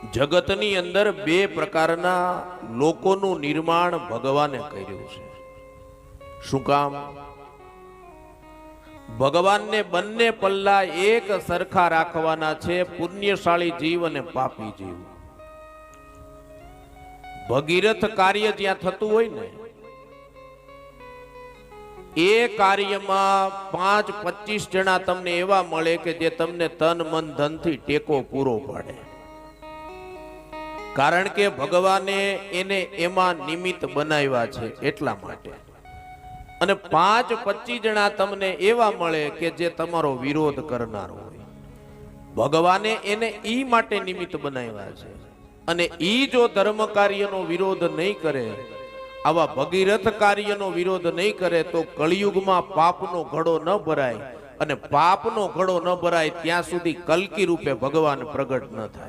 જગતની અંદર બે પ્રકારના લોકોનું નિર્માણ ભગવાને કર્યું છે. શું કામ? ભગવાનને બંને પલ્લા એક સરખા રાખવાના છે, પુણ્યશાળી જીવ અને પાપી જીવ. ભગીરથ કાર્ય જ્યાં થતું હોય ને એ કાર્યમાં 5-25 જણા તમને એવા મળે કે જે તમને તન મન ધનથી ટેકો પૂરો પાડે. કારણ કે ભગવાને એને એમાં નિમિત્ત બનાવ્યા છે એટલા માટે. અને 5-25 જણા તમને એવા મળે કે જે તમારો વિરોધ કરનાર હોય. ભગવાને એને ઈ માટે નિમિત્ત બનાવ્યા છે. અને ઈ જો ધર્મ કાર્યનો વિરોધ નહીં કરે, આવા ભગીરથ કાર્યનો વિરોધ નહીં કરે, તો કળિયુગમાં પાપનો ઘડો ન ભરાય. અને પાપનો ઘડો ન ભરાય ત્યાં સુધી કલ્કી રૂપે ભગવાન પ્રગટ ન થાય.